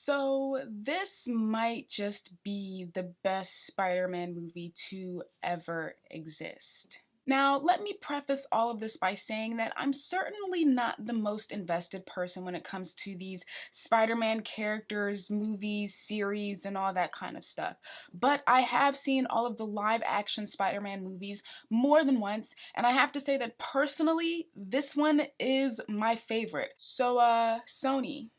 So, this might just be the best Spider-Man movie to ever exist. Now, let me preface all of this by saying that I'm certainly not the most invested person when it comes to these Spider-Man characters, movies, series, and all that kind of stuff. But I have seen all of the live-action Spider-Man movies more than once, and I have to say that personally, this one is my favorite. So, Sony.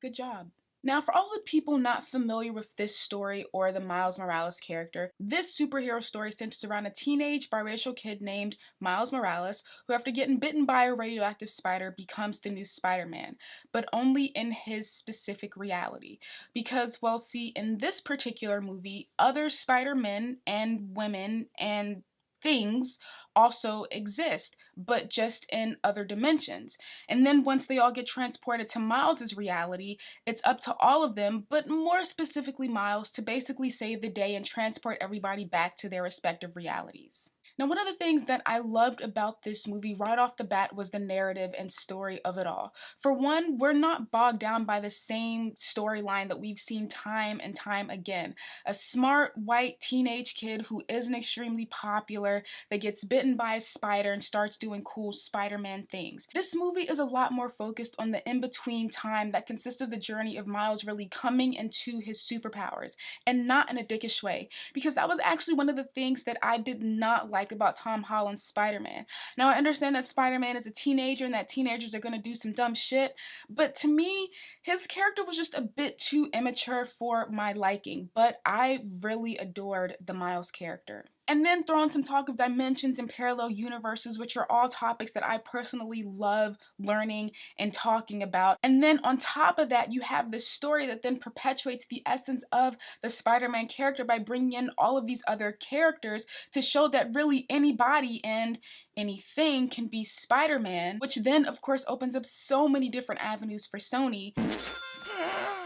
Good job. Now, for all the people not familiar with this story or the Miles Morales character, this superhero story centers around a teenage biracial kid named Miles Morales who, after getting bitten by a radioactive spider, becomes the new Spider-Man, but only in his specific reality. Because, well, see, in this particular movie, other Spider-Men and women and things also exist, but just in other dimensions. And then once they all get transported to Miles's reality, it's up to all of them, but more specifically Miles, to basically save the day and transport everybody back to their respective realities. Now, one of the things that I loved about this movie right off the bat was the narrative and story of it all. For one, we're not bogged down by the same storyline that we've seen time and time again. A smart, white teenage kid who isn't extremely popular, that gets bitten by a spider and starts doing cool Spider-Man things. This movie is a lot more focused on the in-between time that consists of the journey of Miles really coming into his superpowers, and not in a dickish way, because that was actually one of the things that I did not like about Tom Holland's Spider-Man. Now, I understand that Spider-Man is a teenager and that teenagers are going to do some dumb shit, but to me, his character was just a bit too immature for my liking, but I really adored the Miles character. And then throw in some talk of dimensions and parallel universes, which are all topics that I personally love learning and talking about. And then on top of that, you have this story that then perpetuates the essence of the Spider-Man character by bringing in all of these other characters to show that really anybody and anything can be Spider-Man, which then of course opens up so many different avenues for Sony.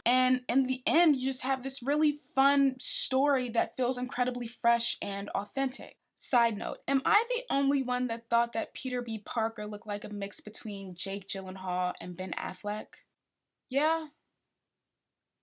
And in the end, you just have this really fun story that feels incredibly fresh and authentic. Side note, am I the only one that thought that Peter B. Parker looked like a mix between Jake Gyllenhaal and Ben Affleck? Yeah?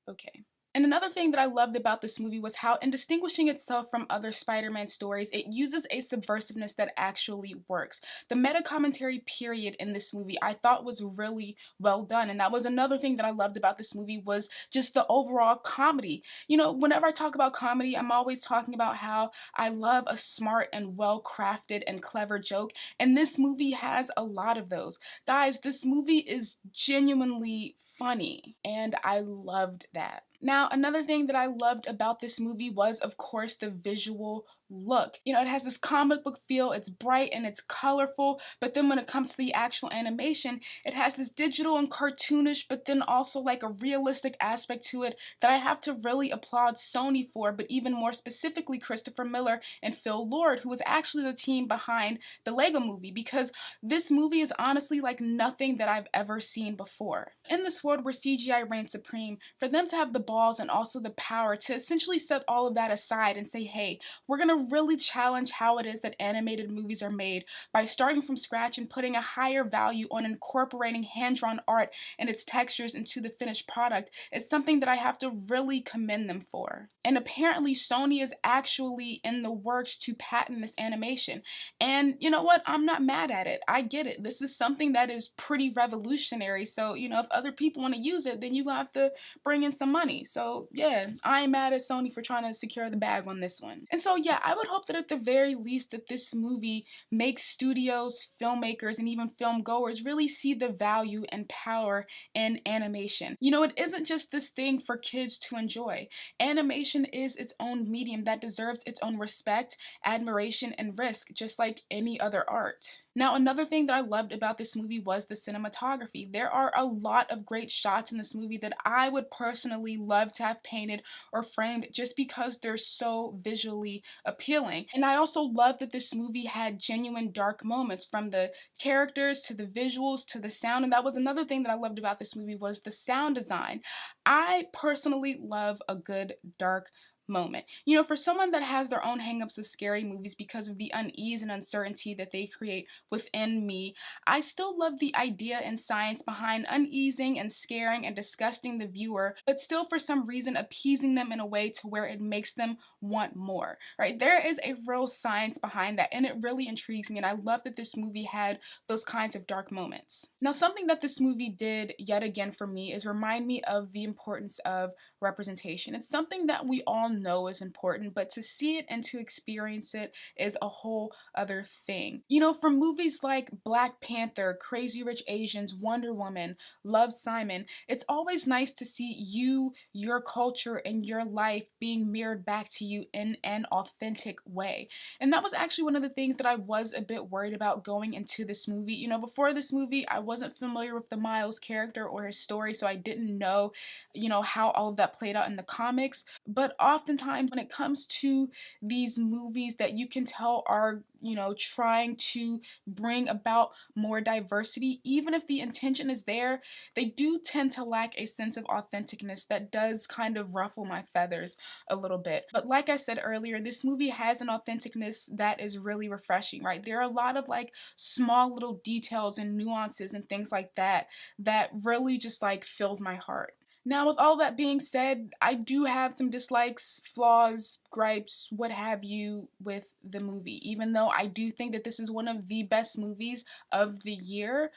Okay. And another thing that I loved about this movie was how, in distinguishing itself from other Spider-Man stories, it uses a subversiveness that actually works. The meta-commentary period in this movie I thought was really well done, and that was another thing that I loved about this movie was just the overall comedy. You know, whenever I talk about comedy, I'm always talking about how I love a smart and well-crafted and clever joke, and this movie has a lot of those. Guys, this movie is genuinely funny, and I loved that. Now, another thing that I loved about this movie was, of course, the visual look. You know, it has this comic book feel, it's bright and it's colorful, but then when it comes to the actual animation, it has this digital and cartoonish, but then also like a realistic aspect to it that I have to really applaud Sony for, but even more specifically Christopher Miller and Phil Lord, who was actually the team behind the Lego Movie, because this movie is honestly like nothing that I've ever seen before. In this world where CGI reigns supreme, for them to have the balls and also the power to essentially set all of that aside and say, hey, we're gonna really challenge how it is that animated movies are made by starting from scratch and putting a higher value on incorporating hand-drawn art and its textures into the finished product, is something that I have to really commend them for. And apparently Sony is actually in the works to patent this animation. And you know what? I'm not mad at it. I get it. This is something that is pretty revolutionary. So, you know, if other people want to use it, then you're gonna have to bring in some money. So yeah, I ain't mad at Sony for trying to secure the bag on this one. And so yeah, I would hope that at the very least that this movie makes studios, filmmakers, and even film goers really see the value and power in animation. You know, it isn't just this thing for kids to enjoy. Animation is its own medium that deserves its own respect, admiration, and risk, just like any other art. Now, another thing that I loved about this movie was the cinematography. There are a lot of great shots in this movie that I would personally love to have painted or framed just because they're so visually appealing. And I also love that this movie had genuine dark moments, from the characters to the visuals to the sound. And that was another thing that I loved about this movie, was the sound design. I personally love a good dark moment. You know, for someone that has their own hangups with scary movies because of the unease and uncertainty that they create within me, I still love the idea and science behind uneasing and scaring and disgusting the viewer, but still for some reason appeasing them in a way to where it makes them want more, right? There is a real science behind that, and it really intrigues me, and I love that this movie had those kinds of dark moments. Now, something that this movie did yet again for me is remind me of the importance of representation. It's something that we all know is important, but to see it and to experience it is a whole other thing. You know, from movies like Black Panther, Crazy Rich Asians, Wonder Woman, Love, Simon, it's always nice to see you, your culture, and your life being mirrored back to you in an authentic way. And that was actually one of the things that I was a bit worried about going into this movie. You know, before this movie, I wasn't familiar with the Miles character or his story, so I didn't know, you know, how all of that played out in the comics. But oftentimes when it comes to these movies that you can tell are, you know, trying to bring about more diversity, even if the intention is there, they do tend to lack a sense of authenticness that does kind of ruffle my feathers a little bit. But like I said earlier, this movie has an authenticness that is really refreshing, right? There are a lot of like small little details and nuances and things like that that really just like filled my heart. Now, with all that being said, I do have some dislikes, flaws, gripes, what have you with the movie. Even though I do think that this is one of the best movies of the year,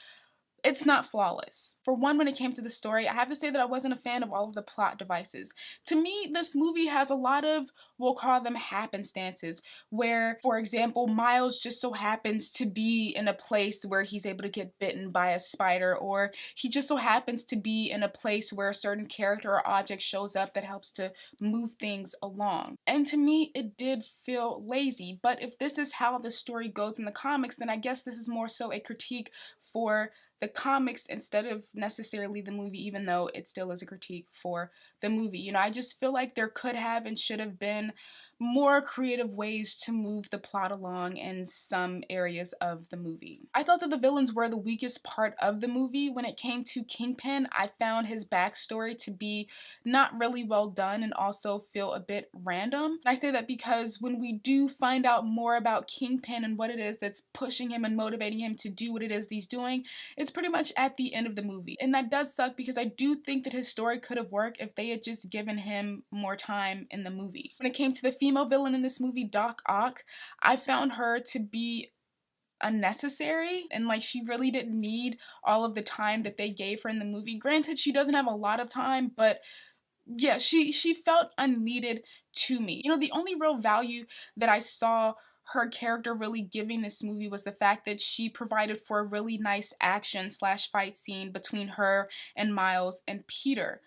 it's not flawless. For one, when it came to the story, I have to say that I wasn't a fan of all of the plot devices. To me, this movie has a lot of, we'll call them happenstances, where, for example, Miles just so happens to be in a place where he's able to get bitten by a spider, or he just so happens to be in a place where a certain character or object shows up that helps to move things along. And to me, it did feel lazy. But if this is how the story goes in the comics, then I guess this is more so a critique for the comics instead of necessarily the movie, even though it still is a critique for the movie. You know, I just feel like there could have and should have been more creative ways to move the plot along in some areas of the movie. I thought that the villains were the weakest part of the movie. When it came to Kingpin, I found his backstory to be not really well done and also feel a bit random. And I say that because when we do find out more about Kingpin and what it is that's pushing him and motivating him to do what it is he's doing, it's pretty much at the end of the movie. And that does suck because I do think that his story could have worked if they had just given him more time in the movie. When it came to the female villain in this movie, Doc Ock, I found her to be unnecessary, and like she really didn't need all of the time that they gave her in the movie. Granted, she doesn't have a lot of time, but yeah, she felt unneeded to me. You know, the only real value that I saw her character really giving this movie was the fact that she provided for a really nice action slash fight scene between her and Miles and Peter.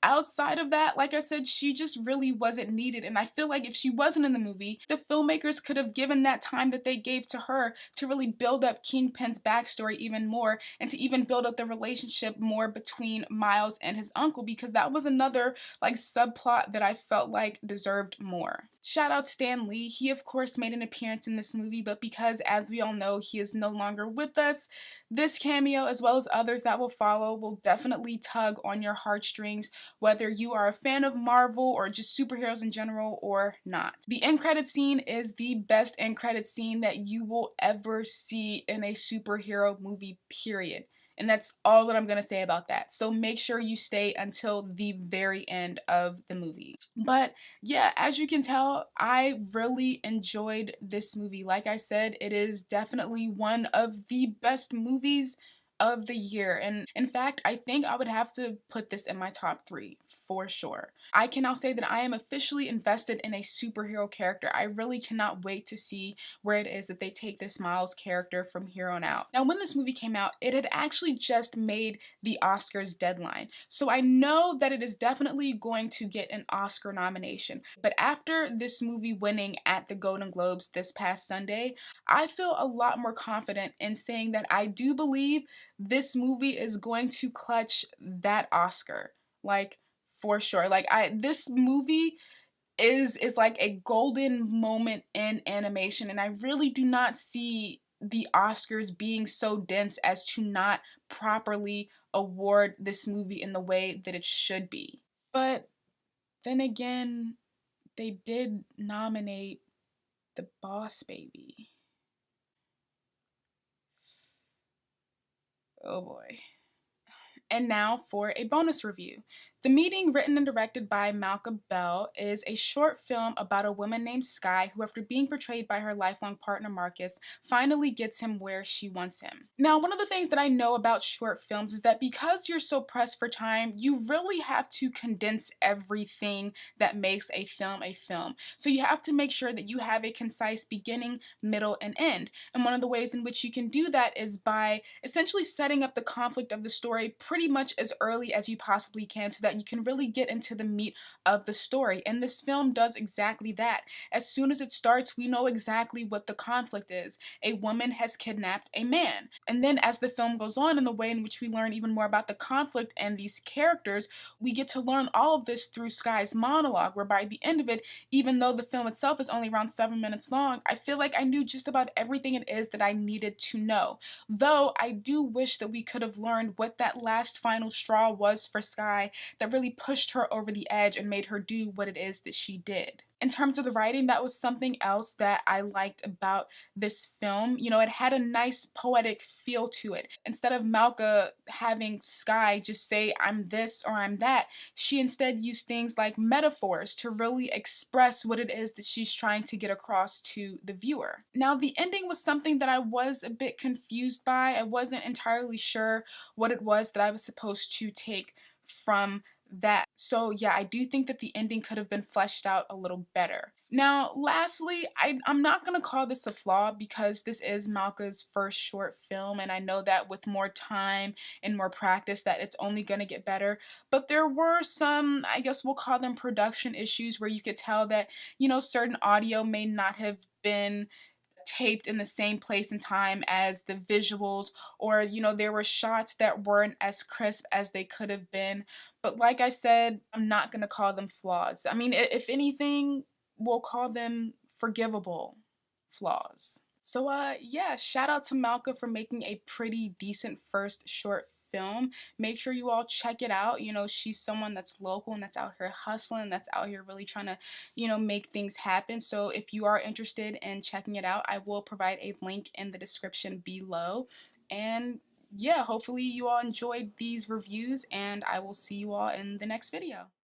Outside of that, like I said, she just really wasn't needed. And I feel like if she wasn't in the movie, the filmmakers could have given that time that they gave to her to really build up Kingpin's backstory even more, and to even build up the relationship more between Miles and his uncle, because that was another like subplot that I felt like deserved more. Shout out Stan Lee. He of course made an appearance in this movie, but because, as we all know, he is no longer with us, this cameo, as well as others that will follow, will definitely tug on your heartstrings, whether you are a fan of Marvel or just superheroes in general or not. The end credit scene is the best end credit scene that you will ever see in a superhero movie, period. And that's all that I'm going to say about that. So make sure you stay until the very end of the movie. But yeah, as you can tell, I really enjoyed this movie. Like I said, it is definitely one of the best movies of the year. And in fact, I think I would have to put this in my top 3 for sure. I can now say that I am officially invested in a superhero character. I really cannot wait to see where it is that they take this Miles character from here on out. Now, when this movie came out, it had actually just made the Oscars deadline. So I know that it is definitely going to get an Oscar nomination. But after this movie winning at the Golden Globes this past Sunday, I feel a lot more confident in saying that I do believe this movie is going to clutch that Oscar. Like, for sure. Like this movie is like a golden moment in animation, and I really do not see the Oscars being so dense as to not properly award this movie in the way that it should be. But then again, they did nominate The Boss Baby. Oh boy. And now for a bonus review. The Meeting, written and directed by Malcolm Bell, is a short film about a woman named Sky who, after being betrayed by her lifelong partner Marcus, finally gets him where she wants him. Now, one of the things that I know about short films is that because you're so pressed for time, you really have to condense everything that makes a film a film. So you have to make sure that you have a concise beginning, middle, and end. And one of the ways in which you can do that is by essentially setting up the conflict of the story pretty much as early as you possibly can so that you can really get into the meat of the story. And this film does exactly that. As soon as it starts, we know exactly what the conflict is. A woman has kidnapped a man. And then as the film goes on, in the way in which we learn even more about the conflict and these characters, we get to learn all of this through Sky's monologue, where by the end of it, even though the film itself is only around 7 minutes long, I feel like I knew just about everything it is that I needed to know. Though I do wish that we could have learned what that last final straw was for Sky that really pushed her over the edge and made her do what it is that she did. In terms of the writing, that was something else that I liked about this film. You know, it had a nice poetic feel to it. Instead of Malka having Sky just say, I'm this or I'm that, she instead used things like metaphors to really express what it is that she's trying to get across to the viewer. Now, the ending was something that I was a bit confused by. I wasn't entirely sure what it was that I was supposed to take from that. So yeah, I do think that the ending could have been fleshed out a little better. Now, lastly, I'm not going to call this a flaw because this is Malka's first short film, and I know that with more time and more practice that it's only going to get better. But there were some, I guess we'll call them production issues, where you could tell that, you know, certain audio may not have been taped in the same place and time as the visuals, or you know, there were shots that weren't as crisp as they could have been. But like I said, I'm not going to call them flaws. I mean, if anything, we'll call them forgivable flaws. So yeah, shout out to Malka for making a pretty decent first short film. Make sure you all check it out. You know, she's someone that's local and that's out here hustling, that's out here really trying to, you know, make things happen. So if you are interested in checking it out, I will provide a link in the description below. And yeah, hopefully you all enjoyed these reviews, and I will see you all in the next video.